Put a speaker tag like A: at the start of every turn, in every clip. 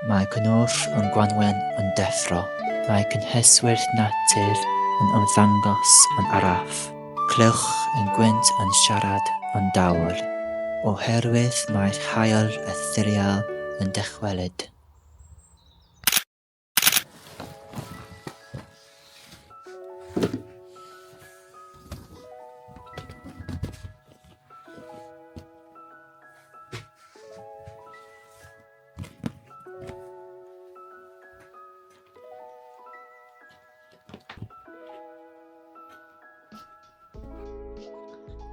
A: Mae gwnwrf yn gwanwen yn deffro. Mae cynheswyr natur yn ymddangos yn araf. Clywch yn gwynt yn siarad yn dawel. Oherwydd mae hael eithrial yn dychwelyd.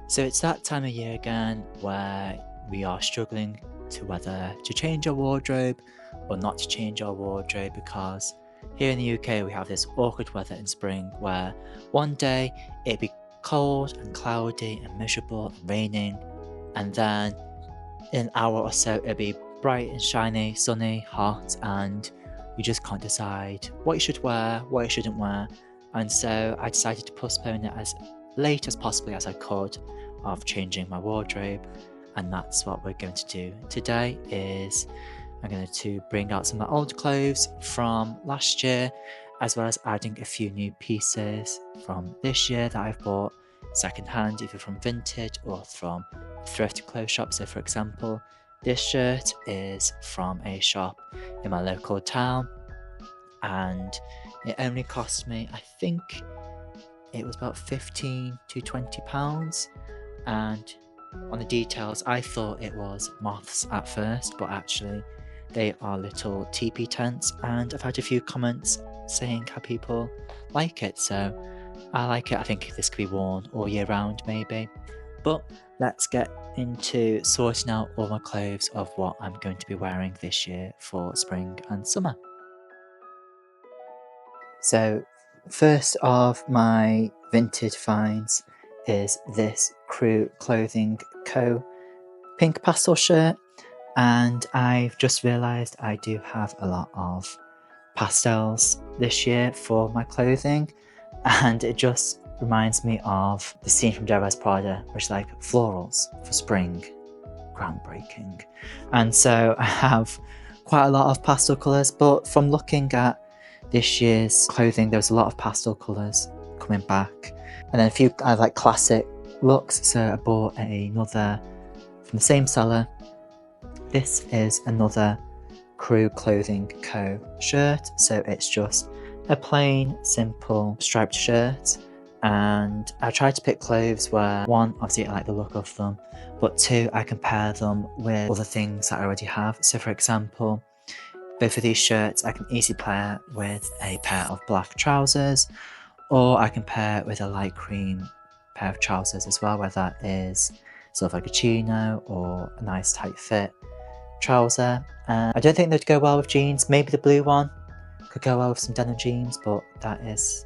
A: So it's that time of year again where we are struggling to whether to change our wardrobe or not to change our wardrobe, because here in the UK we have this awkward weather in spring where one day it'd be cold and cloudy and miserable and raining, and then in an hour or so it'd be bright and shiny, sunny, hot, and you just can't decide what you should wear, what you shouldn't wear. And so I decided to postpone it as late as possibly as I could of changing my wardrobe, and that's what we're going to do today. Is I'm going to bring out some of my old clothes from last year, as well as adding a few new pieces from this year that I've bought secondhand, either from Vinted or from thrift clothes shops. So for example, this shirt is from a shop in my local town, and it only cost me, I think it was about £15 to £20, and on the details I thought it was moths at first, but actually they are little teepee tents, and I've had a few comments saying how people like it, so I like it. I think this could be worn all year round maybe. But let's get into sorting out all my clothes of what I'm going to be wearing this year for spring and summer. So first of my Vinted finds is this Crew Clothing Co. pink pastel shirt, and I've just realised I do have a lot of pastels this year for my clothing, and it just reminds me of the scene from Dead Prada, which is like florals for spring, groundbreaking. And so I have quite a lot of pastel colours, but from looking at this year's clothing, there was a lot of pastel colours coming back, and then a few like classic looks. So I bought another from the same seller. This is another Crew Clothing Co. shirt, so it's just a plain, simple striped shirt, and I tried to pick clothes where, one, obviously I like the look of them, but two, I can pair them with other things that I already have. So for example, both of these shirts I can easily pair with a pair of black trousers, or I can pair it with a light cream pair of trousers as well, where that is sort of like a chino or a nice tight fit trouser. I don't think they'd go well with jeans. Maybe the blue one could go well with some denim jeans, but that is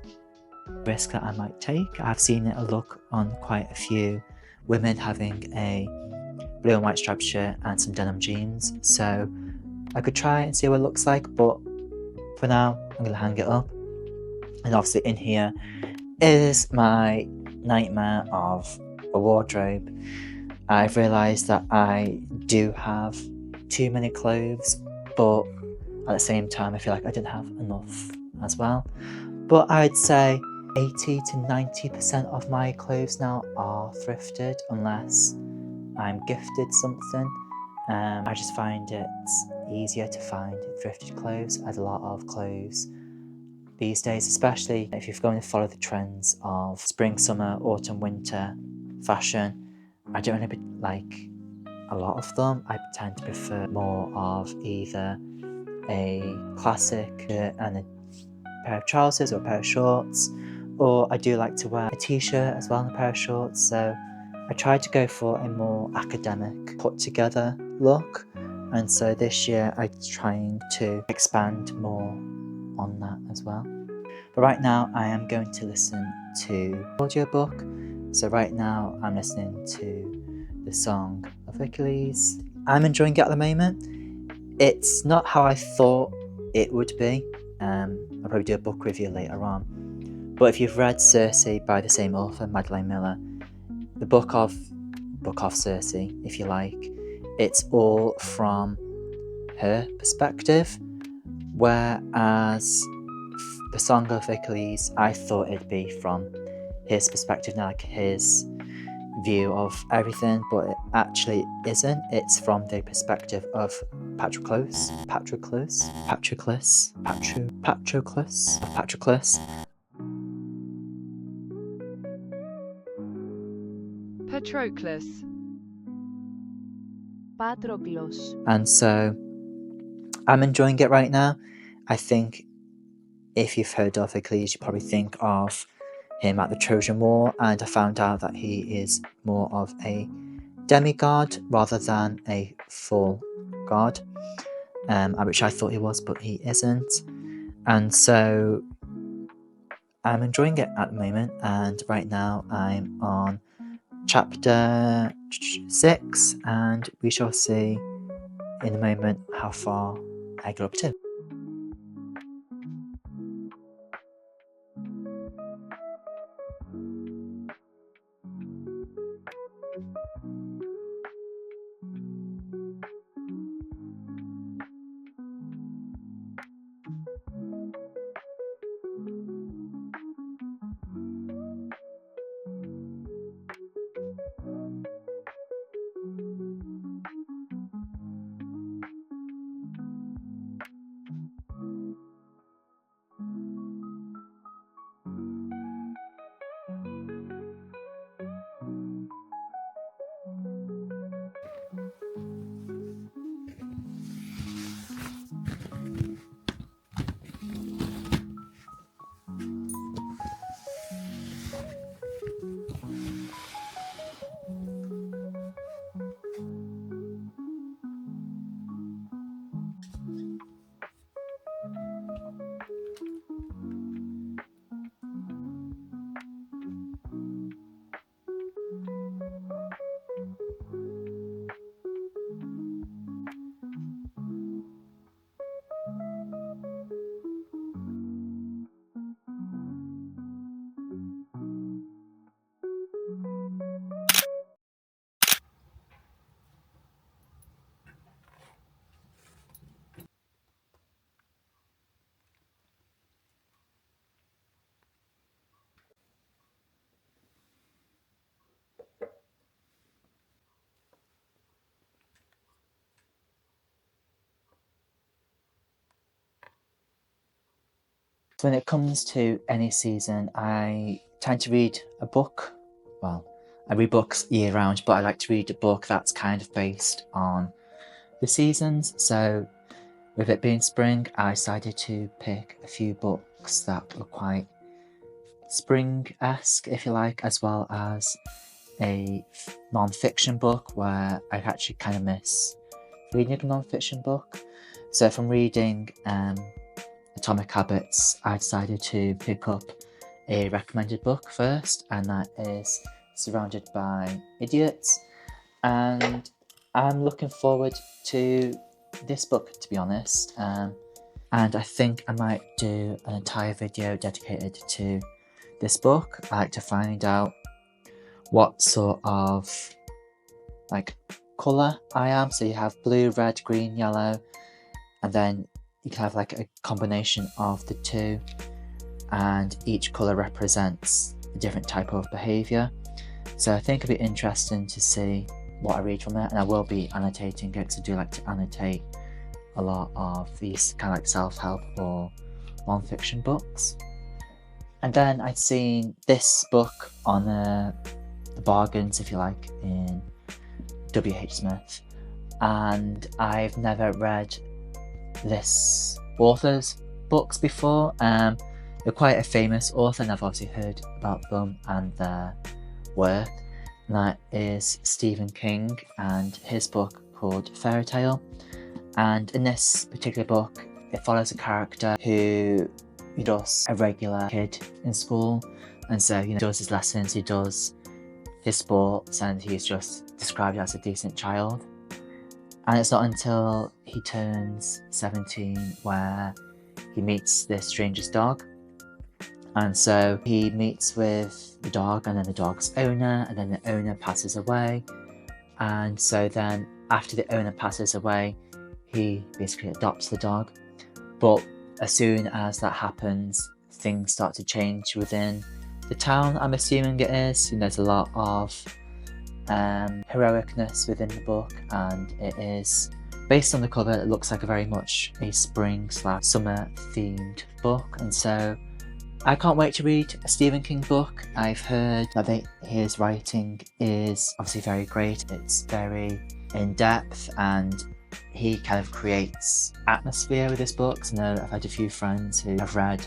A: a risk that I might take. I've seen it a look on quite a few women having a blue and white striped shirt and some denim jeans, so I could try and see what it looks like, but for now I'm going to hang it up. And obviously in here is my nightmare of a wardrobe. I've realised that I do have too many clothes, but at the same time I feel like I didn't have enough as well. But I'd say 80 to 90% of my clothes now are thrifted, unless I'm gifted something. I just find it easier to find thrifted clothes, as a lot of clothes these days, especially if you're going to follow the trends of spring, summer, autumn, winter fashion, I don't really like a lot of them. I tend to prefer more of either a classic shirt and a pair of trousers or a pair of shorts, or I do like to wear a t-shirt as well and a pair of shorts. So I tried to go for a more academic, put together look, and so this year I'm trying to expand more on that as well. But right now I am going to listen to audiobook. So right now I'm listening to the Song of Achilles. I'm enjoying it at the moment. It's not how I thought it would be. I'll probably do a book review later on. But if you've read Circe by the same author, Madeline Miller, the book of Circe, if you like, it's all from her perspective. whereas the Song of Achilles, I thought it'd be from his perspective, now like his view of everything, but it actually isn't. It's from the perspective of Patroclus.
B: Patroclus.
A: And so I'm enjoying it right now. I think if you've heard of Achilles, you probably think of him at the Trojan War, and I found out that he is more of a demigod rather than a full god, which I thought he was, but he isn't. And so I'm enjoying it at the moment, and right now I'm on chapter 6, and we shall see in a moment how far I get up to. So when it comes to any season, I tend to read a book. Well, I read books year round, but I like to read a book that's kind of based on the seasons. So with it being spring, I decided to pick a few books that were quite spring-esque, if you like, as well as a non-fiction book where I actually kind of miss reading a non-fiction book. So from reading Atomic Habits, I decided to pick up a recommended book first, and that is Surrounded by Idiots. And I'm looking forward to this book, to be honest. And I think I might do an entire video dedicated to this book. I like to find out what sort of like colour I am. So you have blue, red, green, yellow, and then you can have like a combination of the two, and each colour represents a different type of behaviour. So I think it'll be interesting to see what I read from it, and I will be annotating it because I do like to annotate a lot of these kind of like self-help or non-fiction books. And then I'd seen this book on the bargains, if you like, in W.H. Smith, and I've never read this author's books before. They're quite a famous author, and I've obviously heard about them and their work, and that is Stephen King and his book called Fairy Tale. And in this particular book, it follows a character who does a regular kid in school, and so he does his lessons, he does his sports, and he's just described as a decent child. And it's not until he turns 17 where he meets this stranger's dog. And so he meets with the dog and then the dog's owner, and then the owner passes away. And so then after the owner passes away, he basically adopts the dog. But as soon as that happens, things start to change within the town, I'm assuming it is. There's a lot of heroicness within the book, and it is based on the cover. It looks like a very much a spring/summer themed book, and so I can't wait to read a Stephen King book. I've heard that his writing is obviously very great. It's very in depth, and he kind of creates atmosphere with his books. I know I've had a few friends who have read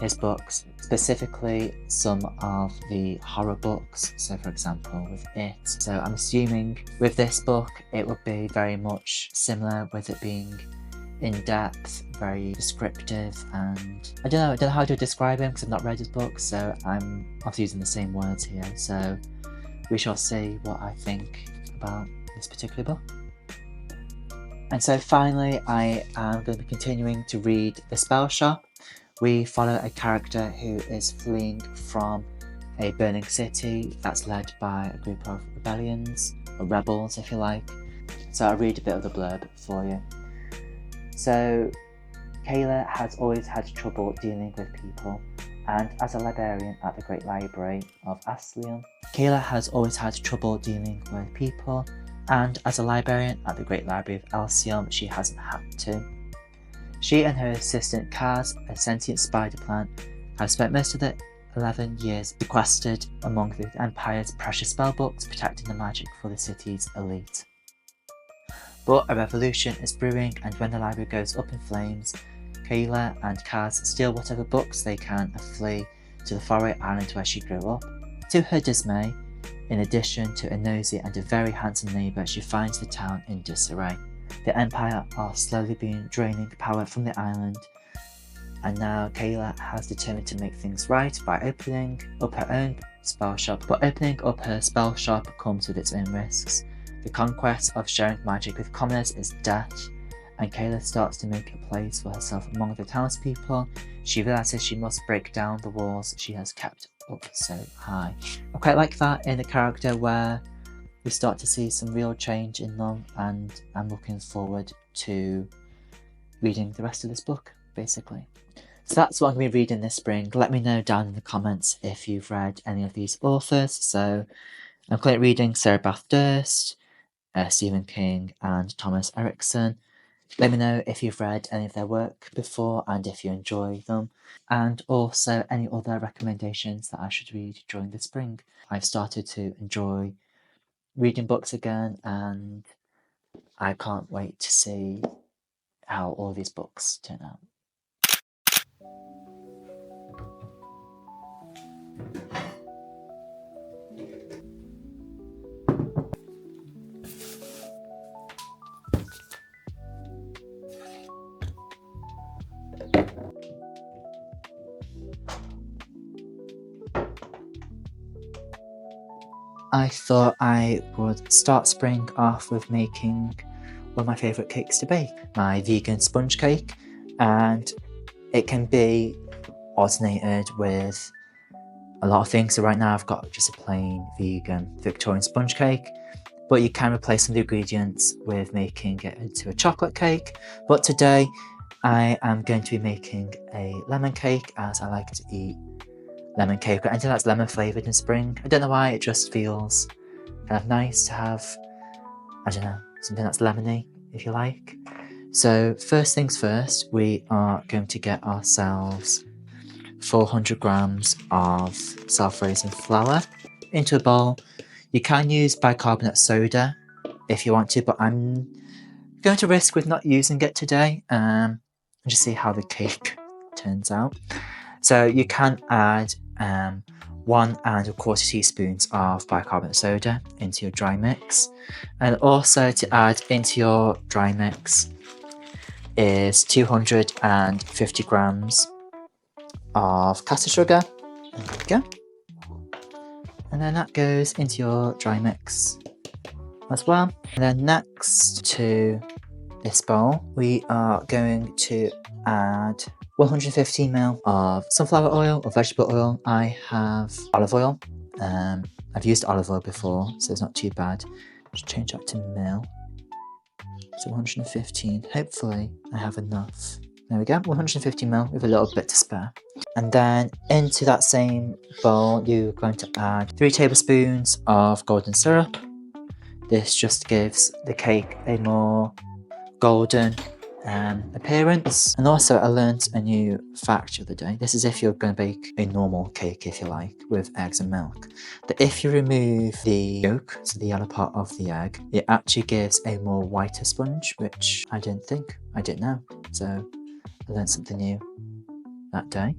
A: his books, specifically some of the horror books, so for example with It. So I'm assuming with this book it would be very much similar, with it being in depth, very descriptive, and I don't know how to describe him because I've not read his books, so I'm obviously using the same words here. So we shall see what I think about this particular book. And so finally, I am going to be continuing to read The Spell Shop. We follow a character who is fleeing from a burning city that's led by a group of rebels if you like. So I'll read a bit of the blurb for you. So, Kayla has always had trouble dealing with people, and as a librarian at the Great Library of Asleygriffiths, she hasn't had to. She and her assistant Kaz, a sentient spider plant, have spent most of the 11 years sequestered among the Empire's precious spellbooks, protecting the magic for the city's elite. But a revolution is brewing, and when the library goes up in flames, Kayla and Kaz steal whatever books they can and flee to the faraway island where she grew up. To her dismay, in addition to a nosy and a very handsome neighbour, she finds the town in disarray. The Empire are slowly being draining power from the island, and now Kayla has determined to make things right by opening up her own spell shop. But opening up her spell shop comes with its own risks. The conquest of sharing magic with commoners is death, and Kayla starts to make a place for herself among the townspeople. She realises she must break down the walls she has kept up so high. I quite like that in a character where we start to see some real change in them, and I'm looking forward to reading the rest of this book, basically. So that's what I'm going to be reading this spring. Let me know down in the comments if you've read any of these authors. So I'm currently reading Sarah Bath Durst, Stephen King and Thomas Erickson. Let me know if you've read any of their work before and if you enjoy them, and also any other recommendations that I should read during the spring. I've started to enjoy reading books again, and I can't wait to see how all these books turn out. I thought I would start spring off with making one of my favourite cakes to bake, my vegan sponge cake, and it can be alternated with a lot of things. So right now I've got just a plain vegan Victorian sponge cake, but you can replace some of the ingredients with making it into a chocolate cake. But today I am going to be making a lemon cake, as I like to eat lemon cake or anything that's lemon flavoured in spring. I don't know why, it just feels kind of nice to have, I don't know, something that's lemony, if you like. So first things first, we are going to get ourselves 400 grams of self-raising flour into a bowl. You can use bicarbonate soda if you want to, but I'm going to risk with not using it today and just see how the cake turns out. So you can add 1 1/4 teaspoons of bicarbonate soda into your dry mix, and also to add into your dry mix is 250 grams of caster sugar. There we go. And then that goes into your dry mix as well. And then next to this bowl, we are going to add 115 ml of sunflower oil or vegetable oil. I have olive oil. I've used olive oil before, so it's not too bad. Just change that to ml. So 115. Hopefully I have enough There we go, 150ml with a little bit to spare. And then into that same bowl, you're going to add 3 tablespoons of golden syrup. This just gives the cake a more golden appearance. And also I learnt a new fact the other day. This is if you're going to bake a normal cake, if you like, with eggs and milk. That if you remove the yolk, so the yellow part of the egg, it actually gives a more whiter sponge, which I didn't know. So I learned something new that day.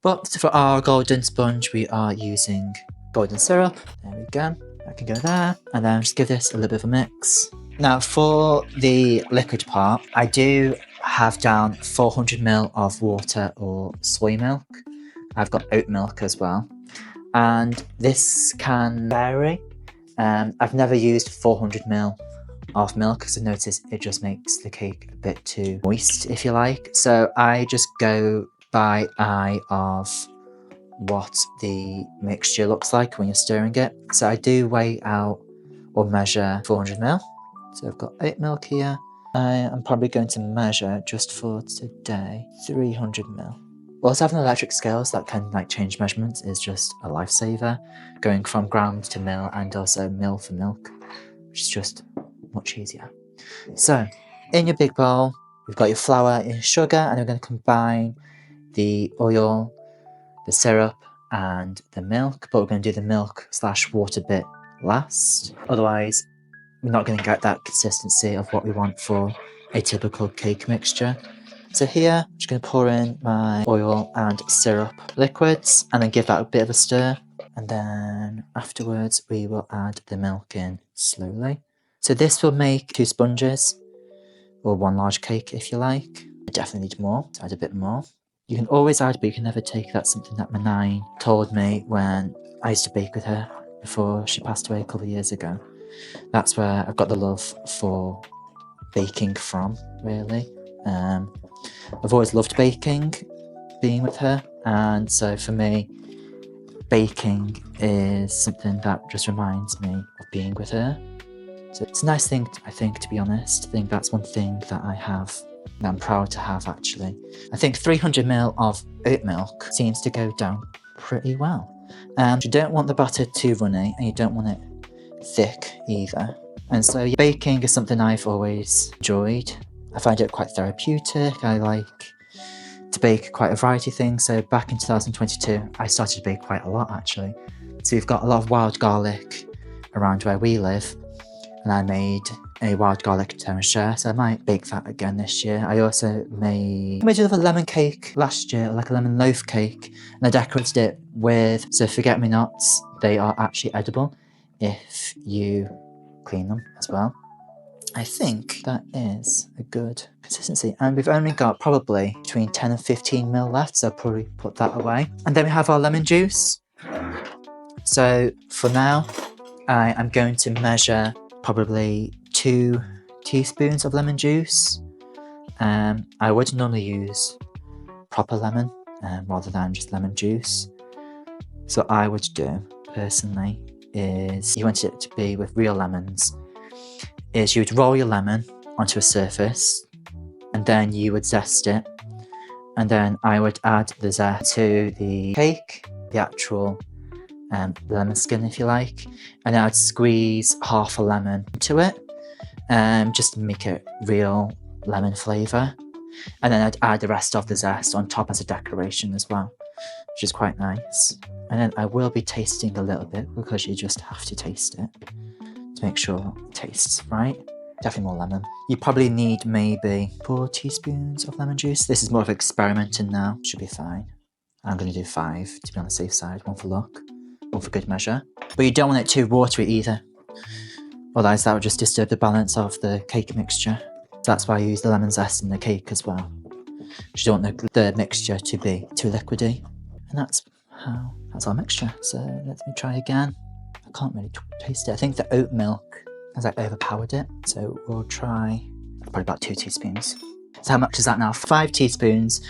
A: But for our golden sponge, we are using golden syrup. There we go. That can go there. And then just give this a little bit of a mix. Now for the liquid part, I do have down 400ml of water or soy milk. I've got oat milk as well. And this can vary. I've never used 400ml of milk because I noticed it just makes the cake a bit too moist, if you like. So I just go by eye of what the mixture looks like when you're stirring it. So I do weigh out or measure 400ml. So I've got 8 milk here. I'm probably going to measure, just for today, 300ml. Also having electric scales that can change measurements is just a lifesaver. Going from gram to mil and also mil for milk, which is just much easier. So in your big bowl, you've got your flour, your sugar, and we're going to combine the oil, the syrup, and the milk. But we're going to do the milk/water bit last. Otherwise, we're not going to get that consistency of what we want for a typical cake mixture. So here, I'm just going to pour in my oil and syrup liquids and then give that a bit of a stir. And then afterwards, we will add the milk in slowly. So this will make 2 sponges, or 1 large cake if you like. I definitely need more, so add a bit more. You can always add, but you can never take. That's something that my nan told me when I used to bake with her before she passed away a couple of years ago. That's where I've got the love for baking from, really. I've always loved baking, being with her, and so for me, baking is something that just reminds me of being with her. So it's a nice thing, I think, to be honest. I think that's one thing that I have, that I'm proud to have, actually. I think 300ml of oat milk seems to go down pretty well. You don't want the batter too runny, and you don't want it thick either. And so baking is something I've always enjoyed. I find it quite therapeutic. I like to bake quite a variety of things. So back in 2022, I started to bake quite a lot, actually. So we've got a lot of wild garlic around where we live, and I made a wild garlic tiramisu, so I might bake that again this year. I also made a lemon cake last year, like a lemon loaf cake, and I decorated it with, so forget-me-nots. They are actually edible if you clean them as well. I think that is a good consistency, and we've only got probably between 10 and 15ml left, so I'll probably put that away. And then we have our lemon juice. So for now, I am going to measure probably 2 teaspoons of lemon juice. I would normally use proper lemon rather than just lemon juice. So what I would do personally is, you want it to be with real lemons, is you would roll your lemon onto a surface and then you would zest it, and then I would add the zest to the cake, the actual lemon skin if you like, and I'd squeeze half a lemon into it just to make it real lemon flavour, and then I'd add the rest of the zest on top as a decoration as well, which is quite nice. And then I will be tasting a little bit, because you just have to taste it to make sure it tastes right. Definitely more lemon. You probably need maybe 4 teaspoons of lemon juice. This is more of experimenting now, should be fine. I'm going to do 5 to be on the safe side, 1 for luck, 1 for good measure. But you don't want it too watery either, otherwise that would just disturb the balance of the cake mixture. That's why I use the lemon zest in the cake as well. You don't want the mixture to be too liquidy. And that's our mixture. So let me try again. I can't really taste it. I think the oat milk has overpowered it. So we'll try probably about 2 teaspoons. So how much is that now? 5 teaspoons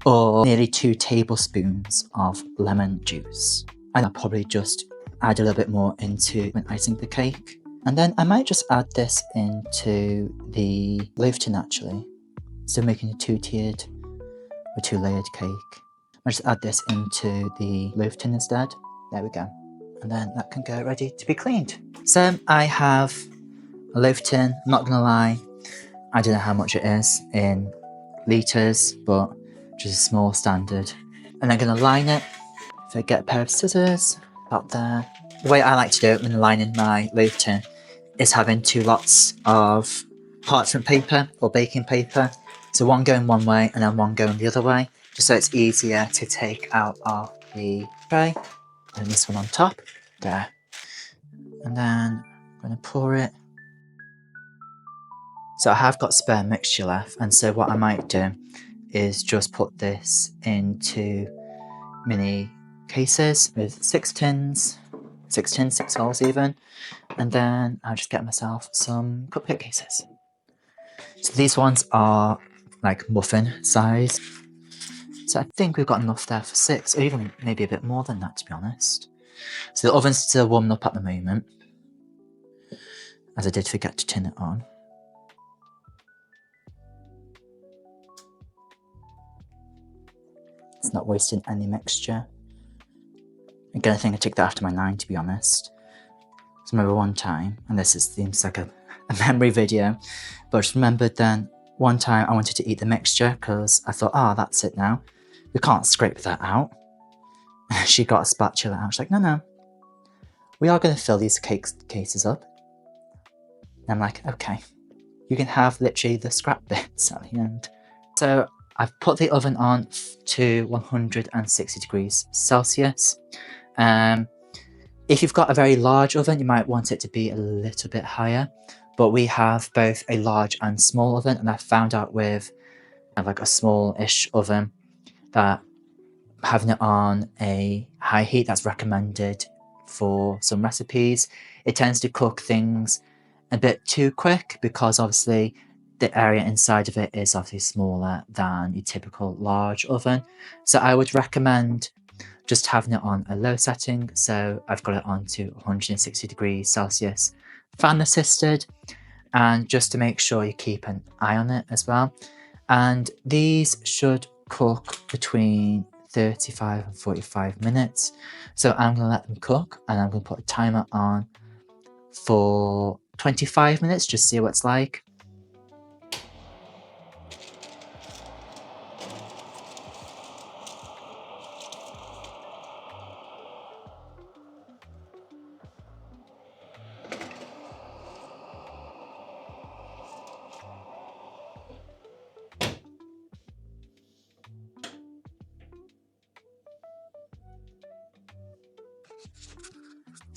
A: or nearly 2 tablespoons of lemon juice. And I'll probably just add a little bit more into when icing the cake. And then I might just add this into the loaf tin actually. So making a two-tiered or two-layered cake. I'll just add this into the loaf tin instead. There we go. And then that can go ready to be cleaned. So I have a loaf tin. I'm not gonna lie, I don't know how much it is in litres, but just a small standard. And I'm gonna line it. If I get a pair of scissors, about there. The way I like to do it when lining my loaf tin is having two lots of parchment paper or baking paper. So one going one way and then one going the other way, just so it's easier to take out of the tray. And this one on top, there. And then I'm gonna pour it. So I have got spare mixture left, and so what I might do is just put this into mini cases with 6 tins, 6 holes even, and then I'll just get myself some cupcake cases. So these ones are like muffin size. So I think we've got enough there for 6, or even maybe a bit more than that, to be honest. So the oven's still warming up at the moment, as I did forget to turn it on. It's not wasting any mixture. Again, I think I took that after my 9, to be honest. So I remember one time, and this seems like a memory video, but I just remembered then one time I wanted to eat the mixture because I thought, oh, that's it now. We can't scrape that out. She got a spatula out. She's like, no, we are going to fill these cases up. And I'm like, okay, you can have literally the scrap bits at the end. So I've put the oven on to 160 degrees Celsius. If you've got a very large oven, you might want it to be a little bit higher, but we have both a large and small oven, and I found out with like a small-ish oven that having it on a high heat, that's recommended for some recipes. It tends to cook things a bit too quick because obviously the area inside of it is obviously smaller than your typical large oven. So I would recommend just having it on a low setting. So I've got it on to 160 degrees Celsius, fan assisted, and just to make sure you keep an eye on it as well. And these should cook between 35 and 45 minutes. So I'm going to let them cook, and I'm going to put a timer on for 25 minutes, just see what it's like.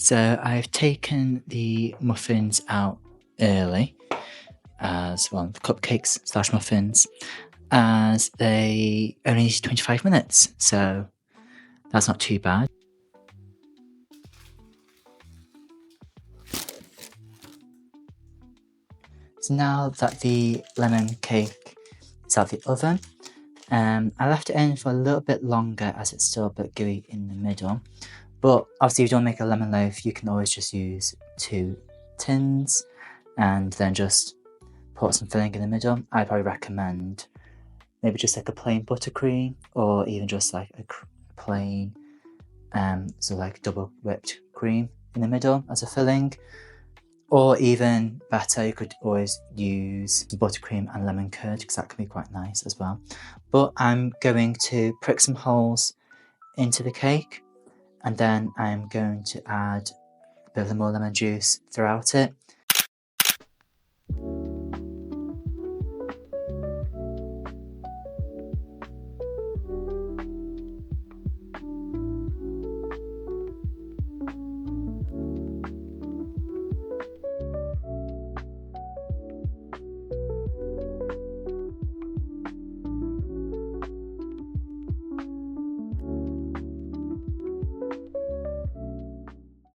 A: So I've taken the muffins out early, as well, the cupcakes / muffins, as they only need 25 minutes, so that's not too bad. So now that the lemon cake is out of the oven, I left it in for a little bit longer as it's still a bit gooey in the middle. But obviously if you don't make a lemon loaf, you can always just use 2 tins and then just put some filling in the middle. I'd probably recommend maybe just like a plain buttercream, or even just like a plain, so like double whipped cream in the middle as a filling. Or even better, you could always use buttercream and lemon curd, because that can be quite nice as well. But I'm going to prick some holes into the cake, and then I'm going to add a bit of more lemon juice throughout it.